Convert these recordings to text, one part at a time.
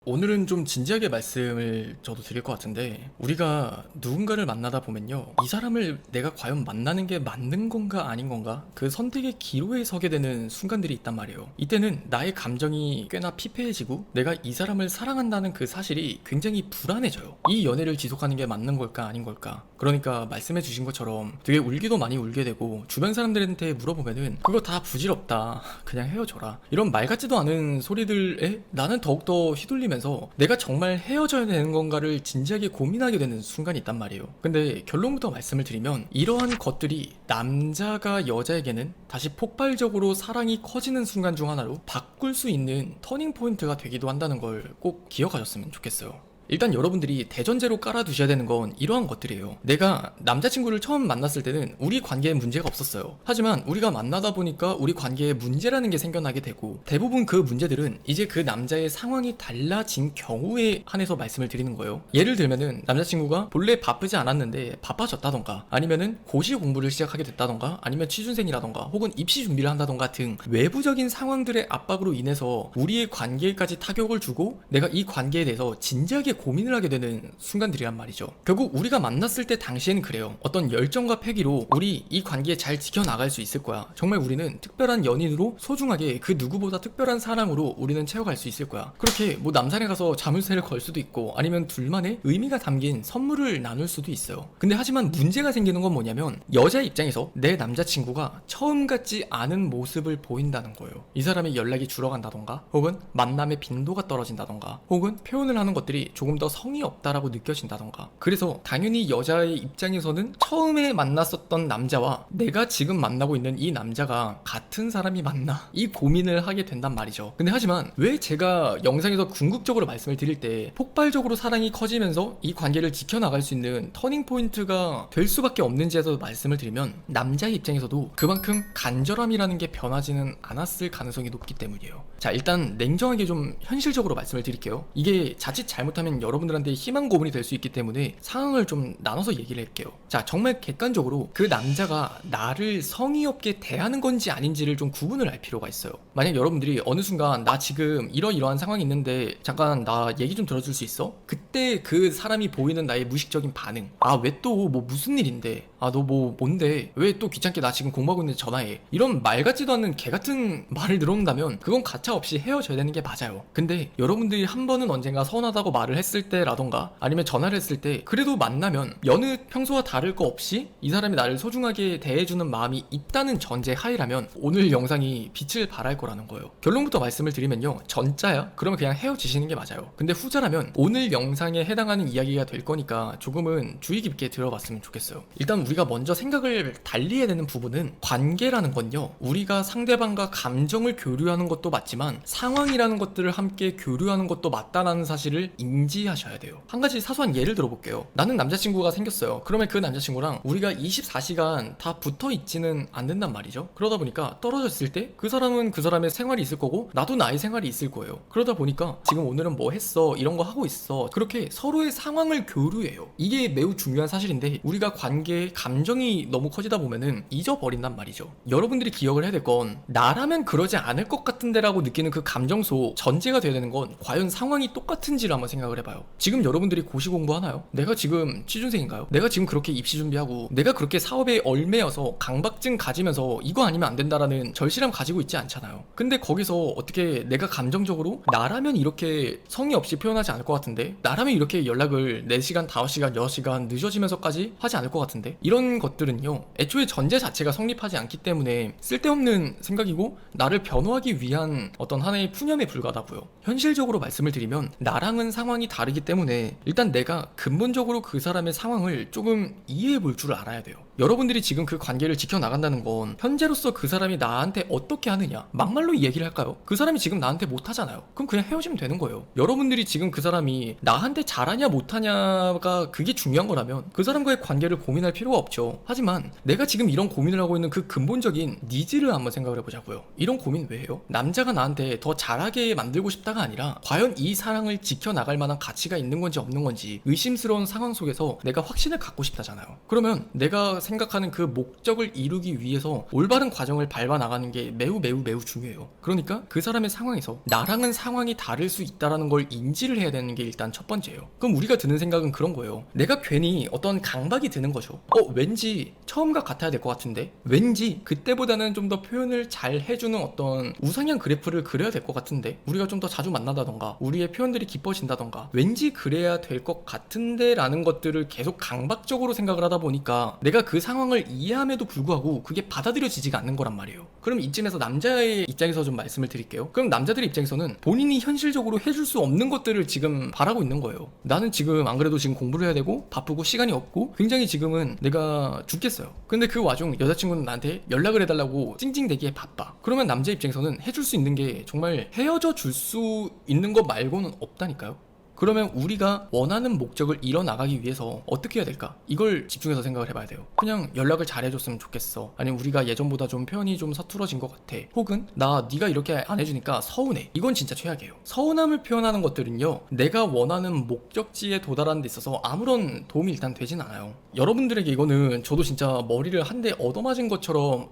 오늘은 좀 진지하게 말씀을 저도 드릴 것 같은데, 우리가 누군가를 만나다 보면요, 이 사람을 내가 과연 만나는 게 맞는 건가 아닌 건가, 그 선택의 기로에 서게 되는 순간들이 있단 말이에요. 이때는 나의 감정이 꽤나 피폐해지고 내가 이 사람을 사랑한다는 그 사실이 굉장히 불안해져요. 이 연애를 지속하는 게 맞는 걸까 아닌 걸까. 그러니까 말씀해 주신 것처럼 되게 울기도 많이 울게 되고, 주변 사람들한테 물어보면은 그거 다 부질없다, 그냥 헤어져라, 이런 말 같지도 않은 소리들에 나는 더욱더 휘둘리면서 내가 정말 헤어져야 되는 건가를 진지하게 고민하게 되는 순간이 있단 말이에요. 근데 결론부터 말씀을 드리면, 이러한 것들이 남자가 여자에게는 다시 폭발적으로 사랑이 커지는 순간 중 하나로 바꿀 수 있는 터닝 포인트가 되기도 한다는 걸 꼭 기억하셨으면 좋겠어요. 일단 여러분들이 대전제로 깔아두셔야 되는 건 이러한 것들이에요. 내가 남자친구를 처음 만났을 때는 우리 관계에 문제가 없었어요. 하지만 우리가 만나다 보니까 우리 관계에 문제라는 게 생겨나게 되고, 대부분 그 문제들은 이제 그 남자의 상황이 달라진 경우에 한해서 말씀을 드리는 거예요. 예를 들면은 남자친구가 본래 바쁘지 않았는데 바빠졌다던가, 아니면은 고시 공부를 시작하게 됐다던가, 아니면 취준생이라던가 혹은 입시 준비를 한다던가 등 외부적인 상황들의 압박으로 인해서 우리의 관계까지 타격을 주고, 내가 이 관계에 대해서 진지하게 고민을 하게 되는 순간들이란 말이죠. 결국 우리가 만났을 때 당시에는 그래요. 어떤 열정과 패기로 우리 이 관계 잘 지켜나갈 수 있을 거야. 정말 우리는 특별한 연인으로 소중하게 그 누구보다 특별한 사랑으로 우리는 채워갈 수 있을 거야. 그렇게 뭐 남산에 가서 자물쇠를 걸 수도 있고, 아니면 둘만의 의미가 담긴 선물을 나눌 수도 있어요. 근데 하지만 문제가 생기는 건 뭐냐면, 여자 입장에서 내 남자친구가 처음 같지 않은 모습을 보인다는 거예요. 이 사람의 연락이 줄어간다던가, 혹은 만남의 빈도가 떨어진다던가, 혹은 표현을 하는 것들이 조금 더 성의 없다라고 느껴진다던가. 그래서 당연히 여자의 입장에서는 처음에 만났었던 남자와 내가 지금 만나고 있는 이 남자가 같은 사람이 맞나, 이 고민을 하게 된단 말이죠. 근데 하지만 왜 제가 영상에서 궁극적으로 말씀을 드릴 때 폭발적으로 사랑이 커지면서 이 관계를 지켜나갈 수 있는 터닝 포인트가 될 수밖에 없는지에서 말씀을 드리면, 남자의 입장에서도 그만큼 간절함이라는 게 변하지는 않았을 가능성이 높기 때문이에요. 자, 일단 냉정하게 좀 현실적으로 말씀을 드릴게요. 이게 자칫 잘못하면 여러분들한테 희망 고문이 될 수 있기 때문에 상황을 좀 나눠서 얘기를 할게요. 자, 정말 객관적으로 그 남자가 나를 성의 없게 대하는 건지 아닌지를 좀 구분을 할 필요가 있어요. 만약 여러분들이 어느 순간 나 지금 이러이러한 상황이 있는데 잠깐 나 얘기 좀 들어줄 수 있어? 그때 그 사람이 보이는 나의 무의식적인 반응, 아 왜 또 뭐 무슨 일인데, 아 너 뭐 뭔데, 왜 또 귀찮게 나 지금 공부하고 있는데 전화해, 이런 말 같지도 않은 개 같은 말을 들어온다면 그건 가차 없이 헤어져야 되는 게 맞아요. 근데 여러분들이 한 번은 언젠가 서운하다고 말을 했을 때라던가, 아니면 전화를 했을 때 그래도 만나면 여느 평소와 다를 거 없이 이 사람이 나를 소중하게 대해주는 마음이 있다는 전제 하이라면 오늘 영상이 빛을 발할 거라는 거예요. 결론부터 말씀을 드리면요, 전자야? 그러면 그냥 헤어지시는 게 맞아요. 근데 후자라면 오늘 영상에 해당하는 이야기가 될 거니까 조금은 주의 깊게 들어봤으면 좋겠어요. 일단 우리가 먼저 생각을 달리해야 되는 부분은, 관계라는 건요, 우리가 상대방과 감정을 교류하는 것도 맞지만 상황이라는 것들을 함께 교류하는 것도 맞다라는 사실을 인지하셔야 돼요. 한 가지 사소한 예를 들어볼게요. 나는 남자친구가 생겼어요. 그러면 그 남자친구랑 우리가 24시간 다 붙어 있지는 않는단 말이죠. 그러다 보니까 떨어졌을 때 그 사람은 그 사람의 생활이 있을 거고 나도 나의 생활이 있을 거예요. 그러다 보니까 지금 오늘은 뭐 했어, 이런 거 하고 있어, 그렇게 서로의 상황을 교류해요. 이게 매우 중요한 사실인데, 우리가 관계에 감정이 너무 커지다 보면은 잊어버린단 말이죠. 여러분들이 기억을 해야 될 건, 나라면 그러지 않을 것 같은데 라고 느끼는 그 감정소 전제가 돼야 되는 건, 과연 상황이 똑같은지를 한번 생각을 해봐요. 지금 여러분들이 고시 공부하나요? 내가 지금 취준생인가요? 내가 지금 그렇게 입시 준비하고 내가 그렇게 사업에 얽매여서 강박증 가지면서 이거 아니면 안 된다라는 절실함 가지고 있지 않잖아요. 근데 거기서 어떻게 내가 감정적으로 나라면 이렇게 성의 없이 표현하지 않을 것 같은데, 나라면 이렇게 연락을 4시간, 5시간, 6시간 늦어지면서까지 하지 않을 것 같은데, 이런 것들은요, 애초에 전제 자체가 성립하지 않기 때문에 쓸데없는 생각이고 나를 변호하기 위한 어떤 하나의 푸념에 불과하다고요. 현실적으로 말씀을 드리면, 나랑은 상황이 다르기 때문에 일단 내가 근본적으로 그 사람의 상황을 조금 이해해 볼 줄 알아야 돼요. 여러분들이 지금 그 관계를 지켜나간다는 건 현재로서 그 사람이 나한테 어떻게 하느냐, 막말로 얘기를 할까요? 그 사람이 지금 나한테 못하잖아요. 그럼 그냥 헤어지면 되는 거예요. 여러분들이 지금 그 사람이 나한테 잘하냐 못하냐가 그게 중요한 거라면 그 사람과의 관계를 고민할 필요가 없죠. 하지만 내가 지금 이런 고민을 하고 있는 그 근본적인 니즈를 한번 생각을 해보자고요. 이런 고민 왜 해요? 남자가 나한테 더 잘하게 만들고 싶다가 아니라, 과연 이 사랑을 지켜나갈 만한 가치가 있는 건지 없는 건지 의심스러운 상황 속에서 내가 확신을 갖고 싶다잖아요. 그러면 내가 생각하는 그 목적을 이루기 위해서 올바른 과정을 밟아 나가는 게 매우 중요해요. 그러니까 그 사람의 상황에서 나랑은 상황이 다를 수 있다라는 걸 인지를 해야 되는 게 일단 첫 번째예요. 그럼 우리가 드는 생각은 그런 거예요. 내가 괜히 어떤 강박이 드는 거죠. 왠지 처음과 같아야 될 것 같은데, 왠지 그때보다는 좀 더 표현을 잘 해주는 어떤 우상향 그래프를 그려야 될 것 같은데, 우리가 좀 더 자주 만나다던가 우리의 표현들이 깊어진다던가 왠지 그래야 될 것 같은데 라는 것들을 계속 강박적으로 생각을 하다 보니까 내가 그 상황을 이해함에도 불구하고 그게 받아들여지지가 않는 거란 말이에요. 그럼 이쯤에서 남자의 입장에서 좀 말씀을 드릴게요. 그럼 남자들의 입장에서는 본인이 현실적으로 해줄 수 없는 것들을 지금 바라고 있는 거예요. 나는 지금 안 그래도 지금 공부를 해야 되고 바쁘고 시간이 없고 굉장히 지금은 내가 죽겠어요. 근데 그 와중 여자친구는 나한테 연락을 해달라고 찡찡대기에 바빠. 그러면 남자 입장에서는 해줄 수 있는 게 정말 헤어져 줄 수 있는 것 말고는 없다니까요. 그러면 우리가 원하는 목적을 이뤄나가기 위해서 어떻게 해야 될까? 이걸 집중해서 생각을 해봐야 돼요. 그냥 연락을 잘 해줬으면 좋겠어. 아니면 우리가 예전보다 좀 표현이 좀 서툴어진 것 같아. 혹은 네가 이렇게 안 해주니까 서운해. 이건 진짜 최악이에요. 서운함을 표현하는 것들은요, 내가 원하는 목적지에 도달하는 데 있어서 아무런 도움이 일단 되진 않아요. 여러분들에게 이거는 저도 진짜 머리를 한 대 얻어맞은 것처럼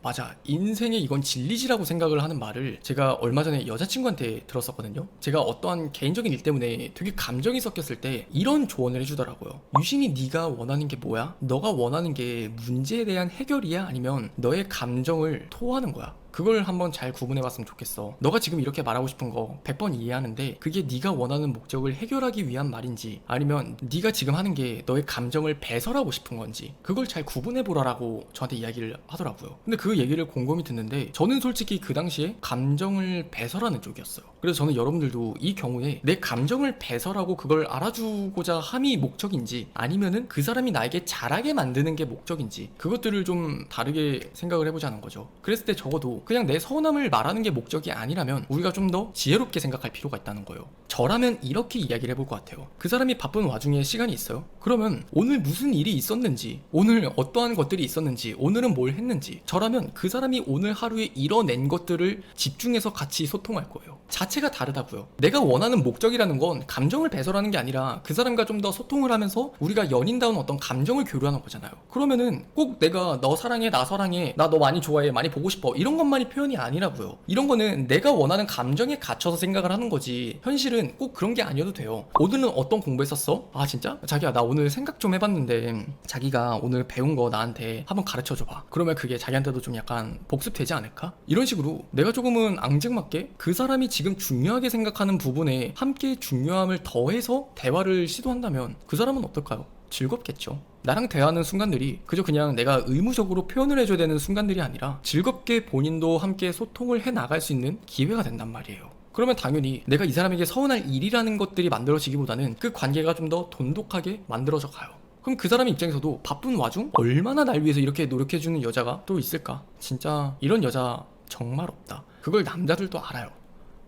맞아, 인생에 이건 진리지라고 생각을 하는 말을 제가 얼마 전에 여자친구한테 들었었거든요. 제가 어떠한 개인적인 일 때문에 되게 감정이 섞였을 때 이런 조언을 해주더라고요. 유신이 네가 원하는 게 뭐야? 너가 원하는 게 문제에 대한 해결이야? 아니면 너의 감정을 토하는 거야? 그걸 한번 잘 구분해봤으면 좋겠어. 너가 지금 이렇게 말하고 싶은 거 100번 이해하는데 그게 네가 원하는 목적을 해결하기 위한 말인지, 아니면 네가 지금 하는 게 너의 감정을 배설하고 싶은 건지, 그걸 잘 구분해보라라고 저한테 이야기를 하더라고요. 근데 그 얘기를 곰곰이 듣는데 저는 솔직히 그 당시에 감정을 배설하는 쪽이었어요. 그래서 저는 여러분들도 이 경우에 내 감정을 배설하고 그걸 알아주고자 함이 목적인지, 아니면은 그 사람이 나에게 잘하게 만드는 게 목적인지, 그것들을 좀 다르게 생각을 해보자는 거죠. 그랬을 때 적어도 그냥 내 서운함을 말하는 게 목적이 아니라면 우리가 좀 더 지혜롭게 생각할 필요가 있다는 거예요. 저라면 이렇게 이야기를 해볼 것 같아요. 그 사람이 바쁜 와중에 시간이 있어요. 그러면 오늘 무슨 일이 있었는지, 오늘 어떠한 것들이 있었는지, 오늘은 뭘 했는지, 저라면 그 사람이 오늘 하루에 이뤄낸 것들을 집중해서 같이 소통할 거예요. 자체가 다르다고요. 내가 원하는 목적이라는 건 감정을 배설하는 게 아니라 그 사람과 좀 더 소통을 하면서 우리가 연인다운 어떤 감정을 교류하는 거잖아요. 그러면은 꼭 내가 너 사랑해, 나 사랑해, 나 너 많이 좋아해, 많이 보고 싶어, 이런 것만이 표현이 아니라고요. 이런 거는 내가 원하는 감정에 갇혀서 생각을 하는 거지, 현실은 꼭 그런 게 아니어도 돼요. 오늘은 어떤 공부했었어? 진짜? 자기야, 나 오늘 생각 좀 해봤는데 자기가 오늘 배운 거 나한테 한번 가르쳐줘봐. 그러면 그게 자기한테도 좀 약간 복습되지 않을까? 이런 식으로 내가 조금은 앙증맞게 그 사람이 지금 중요하게 생각하는 부분에 함께 중요함을 더해서 대화를 시도한다면 그 사람은 어떨까요? 즐겁겠죠. 나랑 대화하는 순간들이 그저 그냥 내가 의무적으로 표현을 해줘야 되는 순간들이 아니라 즐겁게 본인도 함께 소통을 해 나갈 수 있는 기회가 된단 말이에요. 그러면 당연히 내가 이 사람에게 서운할 일이라는 것들이 만들어지기보다는 그 관계가 좀 더 돈독하게 만들어져 가요. 그럼 그 사람 입장에서도 바쁜 와중 얼마나 날 위해서 이렇게 노력해주는 여자가 또 있을까? 진짜 이런 여자 정말 없다. 그걸 남자들도 알아요.